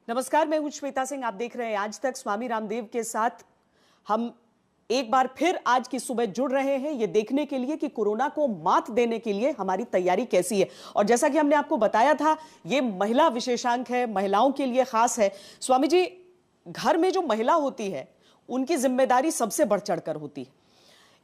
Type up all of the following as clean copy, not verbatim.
नमस्कार, मैं हूं श्वेता सिंह। आप देख रहे हैं आज तक। स्वामी रामदेव के साथ हम एक बार फिर आज की सुबह जुड़ रहे हैं ये देखने के लिए कि कोरोना को मात देने के लिए हमारी तैयारी कैसी है। और जैसा कि हमने आपको बताया था, ये महिला विशेषांक है, महिलाओं के लिए खास है। स्वामी जी, घर में जो महिला होती है उनकी जिम्मेदारी सबसे बढ़ चढ़कर होती है।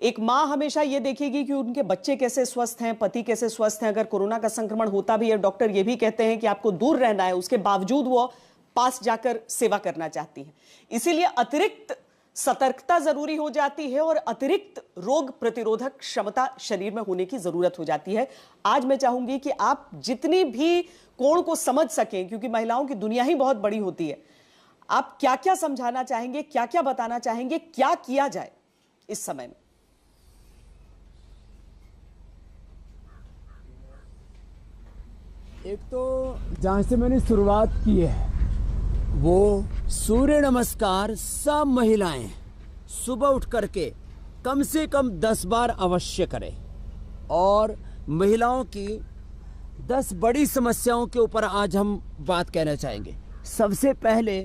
एक माँ हमेशा ये देखेगी कि उनके बच्चे कैसे स्वस्थ हैं, पति कैसे स्वस्थ हैं। अगर कोरोना का संक्रमण होता भी है, डॉक्टर ये भी कहते हैं कि आपको दूर रहना है, उसके बावजूद वो पास जाकर सेवा करना चाहती है। इसीलिए अतिरिक्त सतर्कता जरूरी हो जाती है और अतिरिक्त रोग प्रतिरोधक क्षमता शरीर में होने की जरूरत हो जाती है। आज मैं चाहूंगी कि आप जितनी भी कोण को समझ सकें, क्योंकि महिलाओं की दुनिया ही बहुत बड़ी होती है, आप क्या क्या समझाना चाहेंगे, क्या क्या बताना चाहेंगे, क्या किया जाए इस समय में? एक तो जहां से मैंने शुरुआत की है वो सूर्य नमस्कार सब महिलाएं सुबह उठ करके कम से कम 10 बार अवश्य करें। और महिलाओं की 10 बड़ी समस्याओं के ऊपर आज हम बात कहना चाहेंगे। सबसे पहले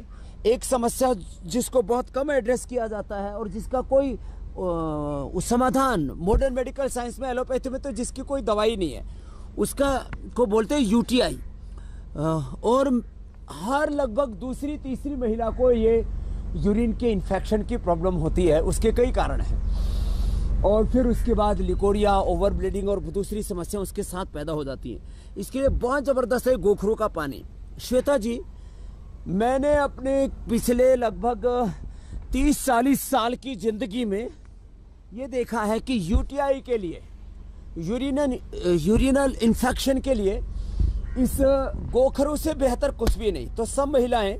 एक समस्या जिसको बहुत कम एड्रेस किया जाता है और जिसका कोई समाधान मॉडर्न मेडिकल साइंस में, एलोपैथी में तो जिसकी कोई दवाई नहीं है, उसका को बोलते हैं यूटीआई। और हर लगभग दूसरी तीसरी महिला को ये यूरिन के इन्फेक्शन की प्रॉब्लम होती है। उसके कई कारण हैं। और फिर उसके बाद लिकोरिया, ओवर ब्लीडिंग और दूसरी समस्या उसके साथ पैदा हो जाती है। इसके लिए बहुत ज़बरदस्त है गोखरू का पानी। श्वेता जी, मैंने अपने पिछले लगभग 30-40 साल की ज़िंदगी में ये देखा है कि यूटीआई के लिए, यूरिनल इन्फेक्शन के लिए इस गोखरू से बेहतर कुछ भी नहीं। तो सब महिलाएं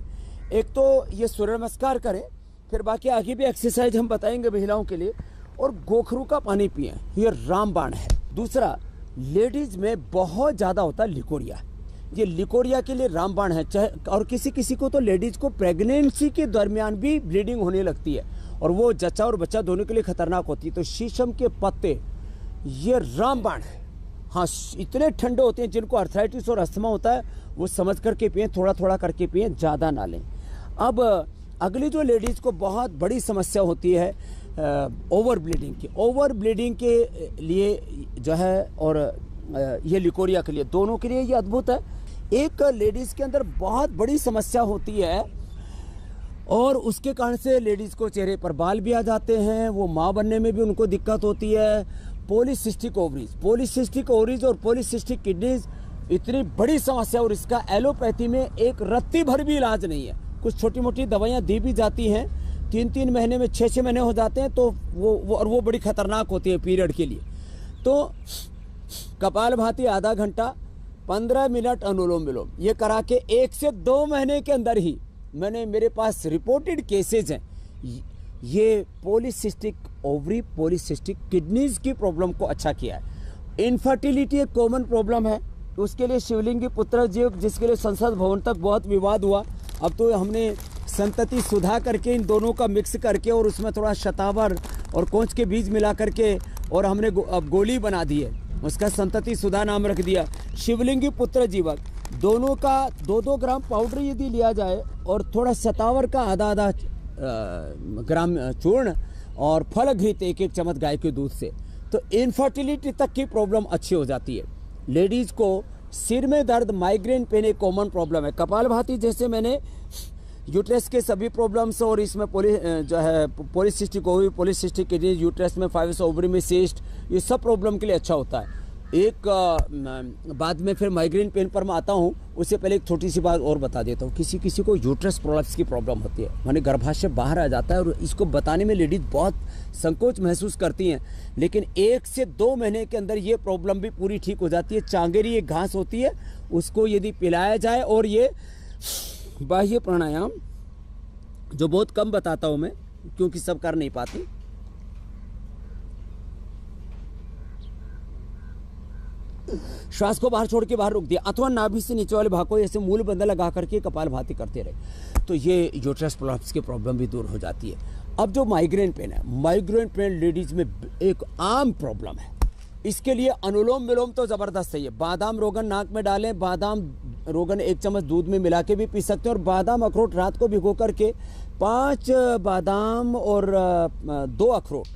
एक तो ये सूर्य नमस्कार करें, फिर बाकी आगे भी एक्सरसाइज हम बताएंगे महिलाओं के लिए, और गोखरू का पानी पिएं। ये रामबाण है। दूसरा, लेडीज में बहुत ज़्यादा होता है लिकोरिया। ये लिकोरिया के लिए रामबाण है। चाहे और किसी किसी को तो लेडीज को प्रेगनेंसी के दरमियान भी ब्लीडिंग होने लगती है और वो जच्चा और बच्चा दोनों के लिए खतरनाक होती है। तो शीशम के पत्ते ये रामबाण है। हाँ, इतने ठंडे होते हैं, जिनको अर्थराइटिस और अस्थमा होता है वो समझ करके पिएं, थोड़ा थोड़ा करके पिएं, ज़्यादा ना लें। अब अगली जो लेडीज़ को बहुत बड़ी समस्या होती है ओवर ब्लीडिंग की। ओवर ब्लीडिंग के लिए जो है और ये लिकोरिया के लिए, दोनों के लिए ये अद्भुत है। एक लेडीज़ के अंदर बहुत बड़ी समस्या होती है और उसके कारण से लेडीज़ को चेहरे पर बाल भी आ जाते हैं, वो माँ बनने में भी उनको दिक्कत होती है। पॉलीसिस्टिक ओवरीज और पॉलीसिस्टिक किडनीज इतनी बड़ी समस्या, और इसका एलोपैथी में एक रत्ती भर भी इलाज नहीं है। कुछ छोटी मोटी दवाइयाँ दी भी जाती हैं, 3-3 महीने में 6-6 महीने हो जाते हैं, तो वो बड़ी खतरनाक होती है पीरियड के लिए। तो कपालभाति आधा घंटा, 15 मिनट अनुलोम विलोम, ये करा के 1 से 2 महीने के अंदर ही मेरे पास रिपोर्टेड केसेज हैं। ये पॉलीसिस्टिक ओवरी, पॉलीसिस्टिक किडनीज की प्रॉब्लम को अच्छा किया है। इनफर्टिलिटी एक कॉमन प्रॉब्लम है, उसके लिए शिवलिंगी पुत्र जी, जिसके लिए संसद भवन तक बहुत विवाद हुआ। अब तो हमने संतति सुधा करके इन दोनों का मिक्स करके और उसमें थोड़ा शतावर और कोंच के बीज मिला करके और हमने अब गोली बना दी है, उसका संतति सुधा नाम रख दिया। शिवलिंगी पुत्र जीवक दोनों का 2-2 ग्राम पाउडर यदि लिया जाए और थोड़ा शतावर का आधा ग्राम चूर्ण और फल घृत 1-1 चम्मच गाय के दूध से, तो इनफर्टिलिटी तक की प्रॉब्लम अच्छी हो जाती है। लेडीज़ को सिर में दर्द, माइग्रेन पेन एक कॉमन प्रॉब्लम है। कपालभाति जैसे मैंने यूट्रस के सभी प्रॉब्लम्स और इसमें polycystic ovary, polycystic kidney, uterus में फाइब्रोइड, ओवरी में सिस्ट, ये सब प्रॉब्लम के लिए अच्छा होता है। एक बाद में फिर माइग्रेन पेन पर मैं आता हूँ, उससे पहले एक छोटी सी बात और बता देता हूँ। किसी किसी को यूट्रस प्रोलैप्स की प्रॉब्लम होती है, माने गर्भाशय बाहर आ जाता है, और इसको बताने में लेडीज बहुत संकोच महसूस करती हैं, लेकिन 1 से 2 महीने के अंदर ये प्रॉब्लम भी पूरी ठीक हो जाती है। चांगेरी एक घास होती है, उसको यदि पिलाया जाए, और ये बाह्य प्राणायाम जो बहुत कम बताता हूँ मैं, क्योंकि सब कर नहीं पाती। श्वास को बाहर छोड़ के बाहर रोक दिया, अथवा नाभि से नीचे वाले भाग को ऐसे मूल बंधा लगा करके कपालभाति करते रहे, तो ये यूट्रस प्रोलैप्स की प्रॉब्लम भी दूर हो जाती है। अब जो माइग्रेन पेन है, माइग्रेन पेन लेडीज में एक आम प्रॉब्लम है। इसके लिए अनुलोम विलोम तो ज़बरदस्त है। बादाम रोगन नाक में डालें, बादाम रोगन 1 चम्मच दूध में मिला के भी पी सकते हैं। और बादाम अखरोट रात को भिगो करके 5 बादाम और 2 अखरोट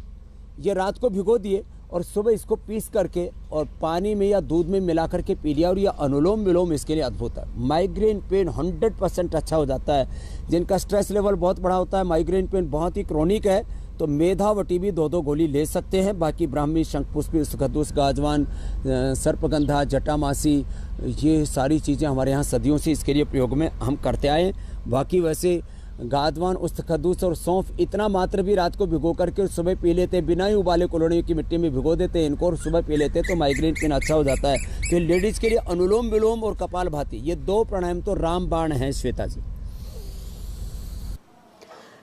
ये रात को भिगो दिए और सुबह इसको पीस करके और पानी में या दूध में मिला करके पी लिया। और ये अनुलोम विलोम इसके लिए अद्भुत है। माइग्रेन पेन 100% अच्छा हो जाता है। जिनका स्ट्रेस लेवल बहुत बड़ा होता है, माइग्रेन पेन बहुत ही क्रोनिक है, तो मेधावटी भी 2-2 गोली ले सकते हैं। बाकी ब्राह्मी, शंखपुष्पी, सुखदूस, गाजवान, सर्पगंधा, जटामासी, ये सारी चीज़ें हमारे यहाँ सदियों से इसके लिए प्रयोग में हम करते आए। बाकी वैसे गाजवान, उस्तखदूस और सौंफ इतना मात्र भी रात को भिगो करके सुबह पी लेते, बिना ही उबाले कोलोनी की मिट्टी में भिगो देते इनको और सुबह पी लेते, तो माइग्रेन पेन अच्छा हो जाता है। तो लेडीज़ के लिए अनुलोम विलोम और कपालभाति ये 2 प्राणायाम तो रामबाण हैं श्वेता जी।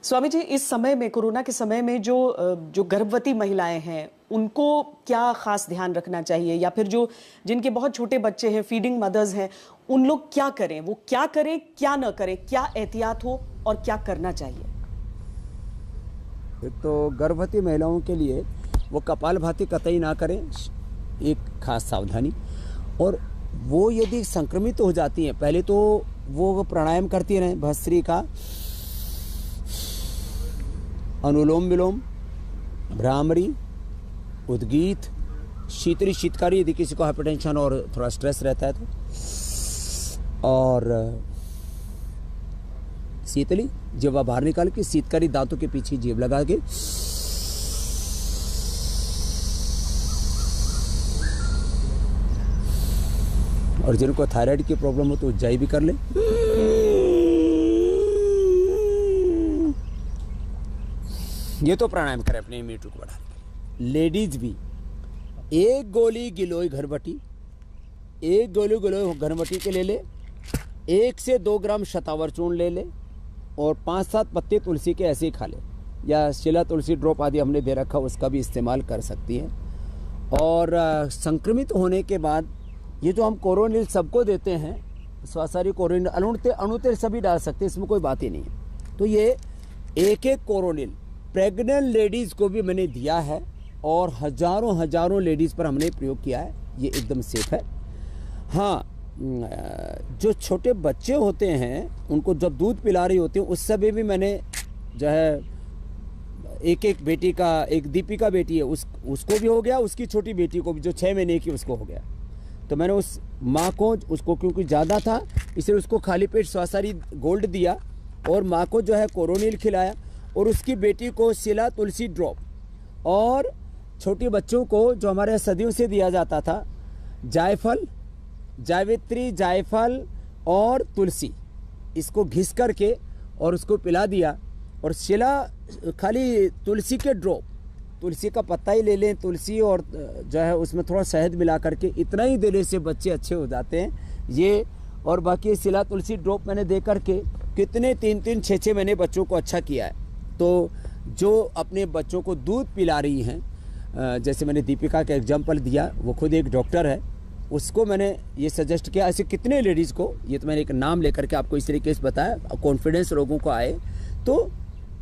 स्वामी जी, इस समय में, कोरोना के समय में जो गर्भवती महिलाएं हैं उनको क्या खास ध्यान रखना चाहिए, या फिर जिनके बहुत छोटे बच्चे हैं, फीडिंग मदर्स हैं, उन लोग क्या करें, वो क्या करें, क्या न करें, क्या एहतियात हो और क्या करना चाहिए? तो गर्भवती महिलाओं के लिए वो कपालभाति कतई ना करें, एक खास सावधानी। और वो यदि संक्रमित हो जाती हैं, पहले तो वो प्राणायाम करती रहें, भस्त्री का, अनुलोम विलोम, भ्रामरी, उद्गीत, शीतली शीतकारी यदि किसी को हाइपरटेंशन और थोड़ा स्ट्रेस रहता है तो, और शीतली जीवा बाहर निकाल के, शीतकारी दांतों के पीछे जीभ लगा के, और जिनको थायराइड की प्रॉब्लम हो तो उज्जाई भी कर ले। ये तो प्राणायाम करें अपने इम्यूनिटी को बढ़ाने के लिए। लेडीज भी 1 गोली गिलोय घरबटी, 1 गोली गिलोय घरबटी के ले ले, 1 से 2 ग्राम शतावर चूर्ण ले ले और 5-7 पत्ते तुलसी के ऐसे ही खा ले, या शिला तुलसी ड्रॉप आदि हमने दे रखा, उसका भी इस्तेमाल कर सकती हैं। और संक्रमित होने के बाद ये जो हम कोरोनिल सबको देते हैं, स्वासारी कोरोनिल, अणुतेल सभी डाल सकते हैं, इसमें कोई बात ही नहीं है। तो ये 1-1 कोरोनिल प्रेग्नेंट लेडीज़ को भी मैंने दिया है और हजारों लेडीज़ पर हमने प्रयोग किया है। ये एकदम सेफ है। हाँ, जो छोटे बच्चे होते हैं उनको जब दूध पिला रही होती हैं उस समय भी मैंने जो है एक बेटी का, एक दीपिका बेटी है, उसको भी हो गया, उसकी छोटी बेटी को भी जो 6 महीने की उसको हो गया। तो मैंने उस माँ को, उसको क्योंकि ज़्यादा था इसलिए उसको खाली पेट स्वासारी गोल्ड दिया और माँ को जो है कोरोनिल खिलाया और उसकी बेटी को शिला तुलसी ड्रॉप, और छोटे बच्चों को जो हमारे सदियों से दिया जाता था जायफल, जावित्री, जायफल और तुलसी, इसको घिस करके और उसको पिला दिया। और शिला खाली तुलसी के ड्रॉप, तुलसी का पत्ता ही ले लें, तुलसी और जो है उसमें थोड़ा शहद मिला करके, इतना ही देने से बच्चे अच्छे हो जाते हैं ये। और बाकी शिला तुलसी ड्रॉप मैंने दे करके कितने 3-3, 6-6 महीने बच्चों को अच्छा किया है। तो जो अपने बच्चों को दूध पिला रही हैं, जैसे मैंने दीपिका का एग्जाम्पल दिया, वो खुद एक डॉक्टर है, उसको मैंने ये सजेस्ट किया। ऐसे कितने लेडीज़ को, ये तो मैंने एक नाम लेकर के आपको इस तरीके से बताया, कॉन्फिडेंस लोगों को आए तो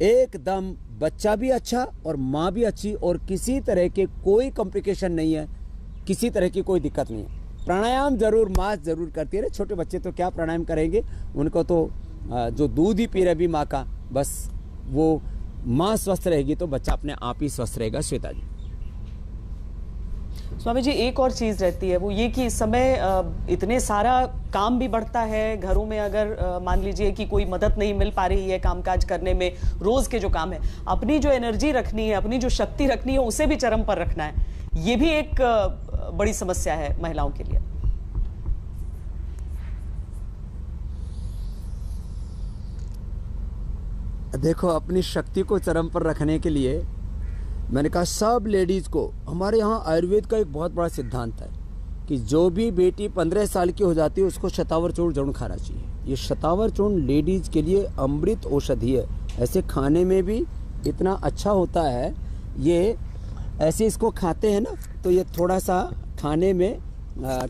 एकदम बच्चा भी अच्छा और माँ भी अच्छी, और किसी तरह के कोई कॉम्प्लिकेशन नहीं है, किसी तरह की कोई दिक्कत नहीं है। प्राणायाम जरूर माँ जरूर करती रहे। छोटे बच्चे तो क्या प्राणायाम करेंगे, उनको तो जो दूध ही पी रहे भी माँ का, बस वो माँ स्वस्थ रहेगी तो बच्चा अपने आप ही स्वस्थ रहेगा। श्वेता जी। स्वामी जी, एक और चीज रहती है, वो ये कि इस समय इतने सारा काम भी बढ़ता है घरों में। अगर मान लीजिए कि कोई मदद नहीं मिल पा रही है कामकाज करने में, रोज के जो काम है, अपनी जो एनर्जी रखनी है, अपनी जो शक्ति रखनी है, उसे भी चरम पर रखना है। ये भी एक बड़ी समस्या है महिलाओं के लिए। देखो, अपनी शक्ति को चरम पर रखने के लिए मैंने कहा सब लेडीज़ को, हमारे यहाँ आयुर्वेद का एक बहुत बड़ा सिद्धांत है कि जो भी बेटी 15 साल की हो जाती है उसको शतावर चूर्ण जरूर खाना चाहिए। ये शतावर चूर्ण लेडीज़ के लिए अमृत औषधि है। ऐसे खाने में भी इतना अच्छा होता है ये, ऐसे इसको खाते हैं ना तो ये थोड़ा सा खाने में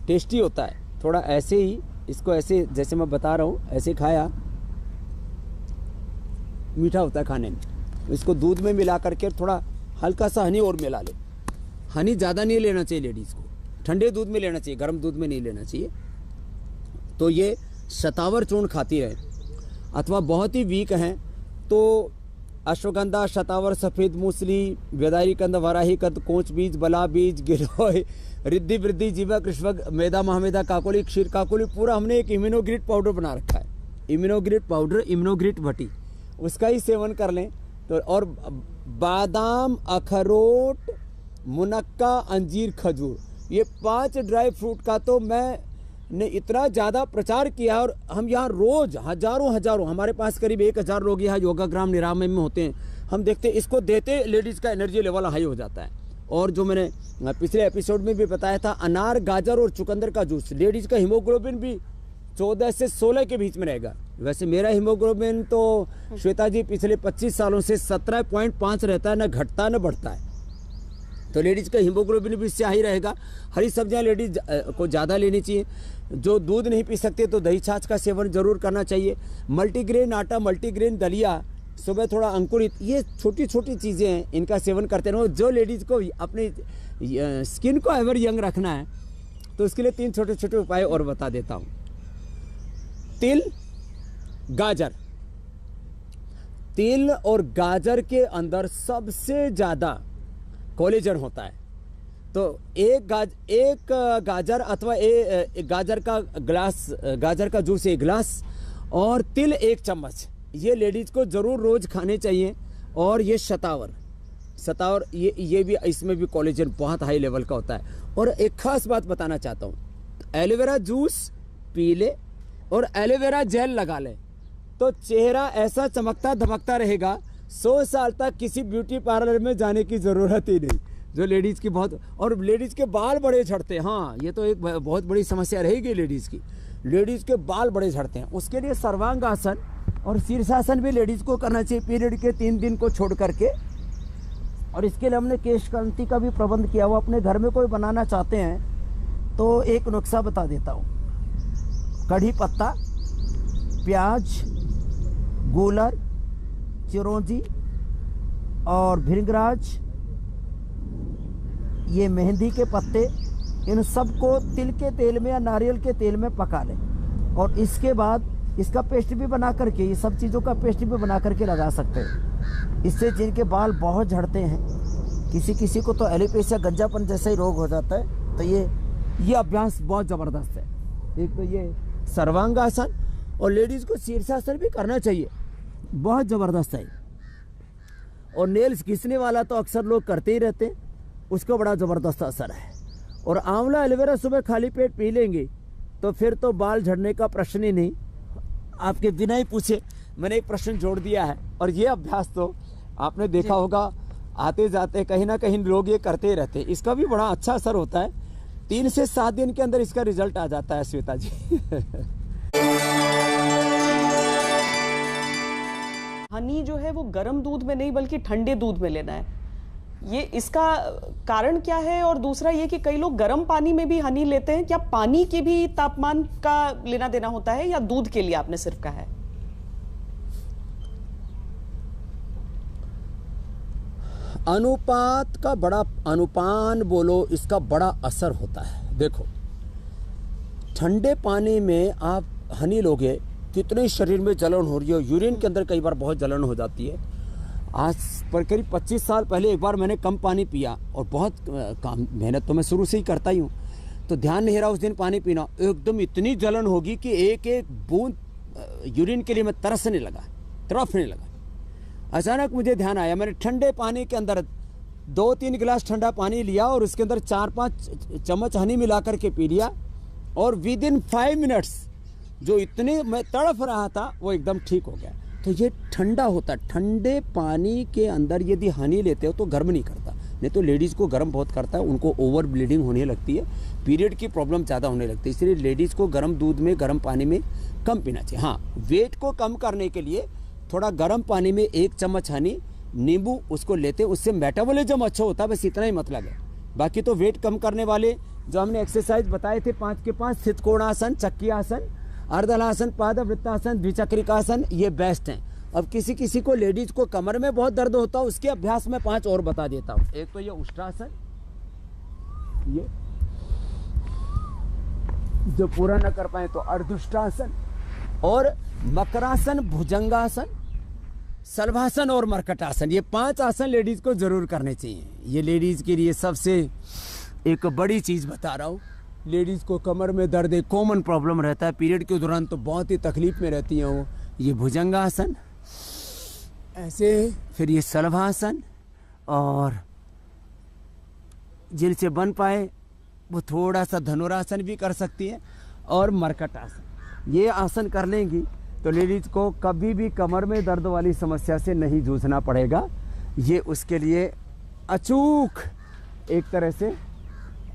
टेस्टी होता है। थोड़ा ऐसे ही इसको, ऐसे जैसे मैं बता रहा हूँ, ऐसे खाया, मीठा होता है खाने में। इसको दूध में मिला करके थोड़ा हल्का सा हनी और मिला ले, हनी ज़्यादा नहीं लेना चाहिए लेडीज़ को, ठंडे दूध में लेना चाहिए, गर्म दूध में नहीं लेना चाहिए। तो ये शतावर चूर्ण खाती है, अथवा बहुत ही वीक हैं तो अश्वगंधा, शतावर, सफ़ेद मूसली, वेदारी कंद, वराही कंद, कोच बीज, बला बीज, गिलोय, रिद्धि वृद्धि, जीवा, कृष्वक, मैदा, महामेदा, काकोली, क्षीर काकोली, पूरा हमने एक इम्यूनोग्रिड पाउडर बना रखा है। इम्यूनोग्रिड पाउडर, इम्यूनोग्रिड भटी, उसका ही सेवन कर लें तो। और बादाम, अखरोट, मुनक्का, अंजीर, खजूर, ये 5 ड्राई फ्रूट का तो मैंने इतना ज़्यादा प्रचार किया। और हम यहाँ रोज़ हज़ारों हमारे पास करीब 1000 लोग यहाँ योगाग्राम निरामय में होते हैं। हम देखते इसको देते लेडीज़ का एनर्जी लेवल हाई हो जाता है। और जो मैंने पिछले एपिसोड में भी बताया था, अनार, गाजर और चुकंदर का जूस, लेडीज़ का हीमोग्लोबिन भी 14 से 16 के बीच में रहेगा। वैसे मेरा हीमोग्लोबिन तो श्वेता जी पिछले 25 सालों से 17.5 रहता है, ना घटता ना बढ़ता है। तो लेडीज़ का हीमोग्लोबिन भी इससे हाई रहेगा। हरी सब्जियां लेडीज़ को ज़्यादा लेनी चाहिए। जो दूध नहीं पी सकते तो दही छाछ का सेवन जरूर करना चाहिए। मल्टीग्रेन आटा, मल्टीग्रेन दलिया, सुबह थोड़ा अंकुरित, ये छोटी छोटी चीज़ें हैं, इनका सेवन करते रहो। जो लेडीज़ को अपने स्किन को एवर यंग रखना है तो उसके लिए 3 छोटे छोटे उपाय और बता देता हूँ। तिल, गाजर, तिल और गाजर के अंदर सबसे ज़्यादा कोलेजन होता है। तो एक गाजर अथवा एक गाजर का ग्लास, गाजर का जूस 1 गिलास और तिल 1 चम्मच, ये लेडीज़ को ज़रूर रोज़ खाने चाहिए। और ये शतावर ये भी, इसमें भी कोलेजन बहुत हाई लेवल का होता है। और एक खास बात बताना चाहता हूँ, एलोवेरा जूस पी ले और एलोवेरा जेल लगा ले तो चेहरा ऐसा चमकता धमकता रहेगा, 100 साल तक किसी ब्यूटी पार्लर में जाने की ज़रूरत ही नहीं। जो लेडीज़ की बहुत, और लेडीज़ के बाल बड़े झड़ते हैं, हाँ ये तो एक बहुत बड़ी समस्या रहेगी लेडीज़ की, लेडीज़ के बाल बड़े झड़ते हैं। उसके लिए सर्वांग आसन और शीर्षासन भी लेडीज़ को करना चाहिए पीरियड के 3 दिन को छोड़ करके। और इसके लिए हमने केश कांति का भी प्रबंध किया हुआ। अपने घर में कोई बनाना चाहते हैं तो एक नुस्खा बता देता हूँ। कढ़ी पत्ता, प्याज, गूलर, चिरौंजी और भृंगराज, ये मेहंदी के पत्ते, इन सबको तिल के तेल में या नारियल के तेल में पका लें। और इसके बाद इसका पेस्ट भी बना करके, ये सब चीज़ों का पेस्ट भी बना करके लगा सकते हैं। इससे जिनके बाल बहुत झड़ते हैं, किसी को तो एलोपेशिया, गंजापन जैसा ही रोग हो जाता है, तो ये अभ्यास बहुत ज़बरदस्त है। एक तो ये सर्वांगासन, और लेडीज़ को शीर्षासन भी करना चाहिए, बहुत ज़बरदस्त है। और नेल्स घिसने वाला तो अक्सर लोग करते ही रहते हैं, उसका बड़ा ज़बरदस्त असर है। और आंवला, एलोवेरा सुबह खाली पेट पी लेंगे तो फिर तो बाल झड़ने का प्रश्न ही नहीं। आपके बिना ही पूछे मैंने एक प्रश्न जोड़ दिया है। और ये अभ्यास तो आपने देखा होगा, आते जाते कहीं ना कहीं लोग ये करते ही रहते हैं। इसका भी बड़ा अच्छा असर होता है। 3 से 7 दिन के अंदर इसका रिजल्ट आ जाता है श्वेता जी। हनी जो है वो गर्म दूध में नहीं बल्कि ठंडे दूध में लेना है, ये इसका कारण क्या है? और दूसरा ये कि कई लोग गर्म पानी में भी हनी लेते हैं, क्या पानी के भी तापमान का लेना देना होता है या दूध के लिए आपने सिर्फ कहा है? अनुपात का बड़ा, अनुपान बोलो, इसका बड़ा असर होता है। देखो, ठंडे पानी में आप हनी लोगे, कितने शरीर में जलन हो रही है, यूरिन के अंदर कई बार बहुत जलन हो जाती है। आज पर करीब 25 साल पहले एक बार मैंने कम पानी पिया, और बहुत काम, मेहनत तो मैं शुरू से ही करता ही हूँ, तो ध्यान नहीं रहा उस दिन पानी पीना, एकदम इतनी जलन होगी कि एक एक बूंद यूरिन के लिए मैं तरसने लगा। अचानक मुझे ध्यान आया, मैंने ठंडे पानी के अंदर 2-3 गिलास ठंडा पानी लिया और उसके अंदर 4-5 चम्मच हनी मिला करके पी लिया, और विद इन 5 मिनट्स जो इतने मैं तड़फ रहा था वो एकदम ठीक हो गया। तो ये ठंडा होता है। ठंडे पानी के अंदर यदि हनी लेते हो तो गर्म नहीं करता, नहीं तो लेडीज़ को गर्म बहुत करता है, उनको ओवर ब्लीडिंग होने लगती है, पीरियड की प्रॉब्लम ज़्यादा होने लगती है। इसलिए लेडीज़ को गर्म दूध में, गर्म पानी में कम पीना चाहिए। हाँ, वेट को कम करने के लिए थोड़ा गर्म पानी में 1 चम्मच हनी, नींबू, उसको लेते, उससे मेटाबॉलिज्म अच्छा होता है, बस इतना ही मतलब है। बाकी तो वेट कम करने वाले जो हमने एक्सरसाइज बताए थे 5 के 5, सितकोणासन, चक्की आसन, अर्धलासन, पादवृत्तासन, द्विचक्रिकासन, ये बेस्ट हैं। अब किसी को लेडीज को कमर में बहुत दर्द होता है, उसके अभ्यास में 5 और बता देता हूँ। एक तो ये उष्ट्रासन, ये जो पूरा न कर पाए तो अर्धुष्टासन और मकरासन, भुजंगासन, शलभासन और मरकटासन, ये 5 आसन लेडीज को जरूर करने चाहिए। ये लेडीज के लिए सबसे एक बड़ी चीज बता रहा हूँ। लेडीज को कमर में दर्द एक कॉमन प्रॉब्लम रहता है, पीरियड के दौरान तो बहुत ही तकलीफ में रहती हैं वो। ये भुजंगासन ऐसे, फिर ये शलभासन, और जिनसे बन पाए वो थोड़ा सा धनुरासन भी कर सकती है, और मरकटासन। ये आसन कर लेंगी तो लेडीज को कभी भी कमर में दर्द वाली समस्या से नहीं जूझना पड़ेगा। ये उसके लिए अचूक एक तरह से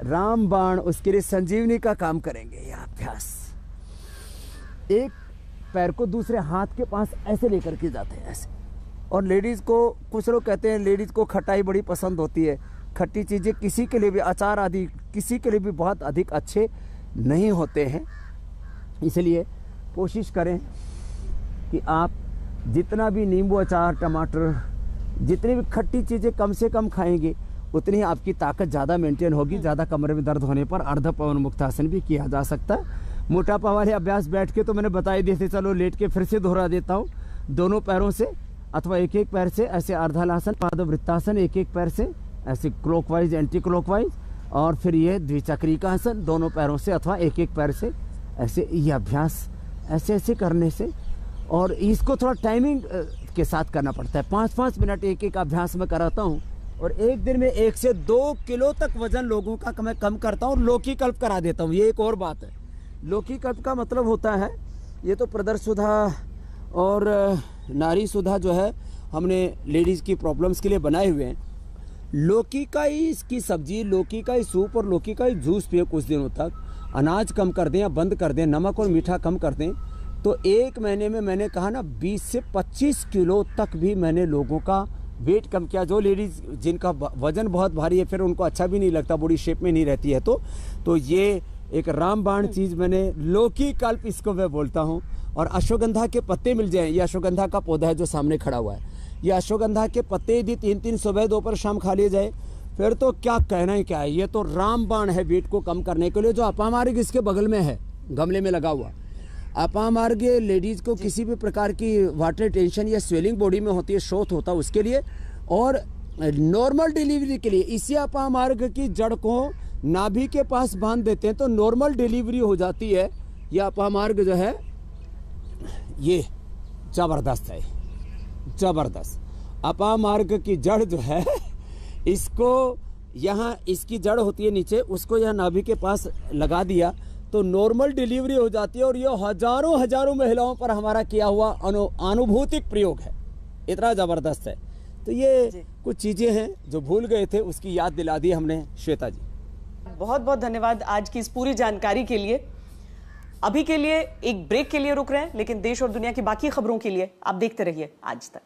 रामबाण, उसके लिए संजीवनी का काम करेंगे। ये अभ्यास एक पैर को दूसरे हाथ के पास ऐसे लेकर के जाते हैं, ऐसे। और लेडीज को, कुछ लोग कहते हैं लेडीज को खटाई बड़ी पसंद होती है। खट्टी चीज़ें किसी के लिए भी, अचार आदि किसी के लिए भी बहुत अधिक अच्छे नहीं होते हैं। इसलिए कोशिश करें कि आप जितना भी नींबू अचार, टमाटर, जितनी भी खट्टी चीज़ें कम से कम खाएंगे उतनी आपकी ताकत ज़्यादा मेंटेन होगी। ज़्यादा कमरे में दर्द होने पर अर्ध पवन मुक्तासन भी किया जा सकता है। मोटापा वाले अभ्यास बैठ के तो मैंने बता ही दिए थे, चलो लेट के फिर से दोहरा देता हूँ। दोनों पैरों से अथवा एक एक पैर से ऐसे अर्धालासन, पादवृत्तासन, एक एक पैर से ऐसे क्लॉकवाइज, एंटी क्लॉकवाइज, और फिर ये द्विचक्री का आसन दोनों पैरों से अथवा एक एक पैर से ऐसे। ये अभ्यास ऐसे ऐसे करने से, और इसको थोड़ा टाइमिंग के साथ करना पड़ता है। 5-5 मिनट एक एक अभ्यास में कराता हूँ, और एक दिन में 1 से 2 किलो तक वजन लोगों का मैं कम करता हूँ, और लौकी कल्प करा देता हूँ। ये एक और बात है। लौकी कल्प का मतलब होता है, ये तो प्रदर्श सुधा और नारी सुधा जो है हमने लेडीज़ की प्रॉब्लम्स के लिए बनाए हुए हैं। लौकी का ही इसकी सब्जी, लौकी का ही सूप और लौकी का ही जूस पिए कुछ दिनों तक। अनाज कम कर दें या बंद कर दें, नमक और मीठा कम कर दें, तो 1 महीने में मैंने कहा ना 20 से 25 किलो तक भी मैंने लोगों का वेट कम किया। जो लेडीज़ जिनका वजन बहुत भारी है, फिर उनको अच्छा भी नहीं लगता, बॉडी शेप में नहीं रहती है, तो ये एक रामबाण चीज़ मैंने, लौकी कल्प इसको मैं बोलता हूँ। और अश्वगंधा के पत्ते मिल जाएं, ये अश्वगंधा का पौधा है जो सामने खड़ा हुआ है। ये अश्वगंधा के पत्ते यदि 3-3 सुबह दोपहर शाम खा लिए जाए, फिर तो क्या कहना ही क्या है। ये तो रामबाण है वेट को कम करने के लिए। जो अपामार्ग इसके बगल में है, गमले में लगा हुआ, अपामार्ग लेडीज को किसी भी प्रकार की वाटर टेंशन या स्वेलिंग बॉडी में होती है, शोथ होता है, उसके लिए, और नॉर्मल डिलीवरी के लिए इसी अपामार्ग की जड़ को नाभि के पास बांध देते हैं तो नॉर्मल डिलीवरी हो जाती है। यह अपामार्ग जो है ये जबरदस्त है, जबरदस्त। अपामार्ग की जड़ जो है, इसको यहाँ इसकी जड़ होती है नीचे, उसको यहाँ नाभि के पास लगा दिया तो नॉर्मल डिलीवरी हो जाती है। और ये हजारों महिलाओं पर हमारा किया हुआ अनुभूतिक प्रयोग है, इतना ज़बरदस्त है। तो ये कुछ चीज़ें हैं जो भूल गए थे, उसकी याद दिला दी हमने श्वेता जी। बहुत बहुत धन्यवाद आज की इस पूरी जानकारी के लिए। अभी के लिए एक ब्रेक के लिए रुक रहे हैं, लेकिन देश और दुनिया की बाकी खबरों के लिए आप देखते रहिए आज तक।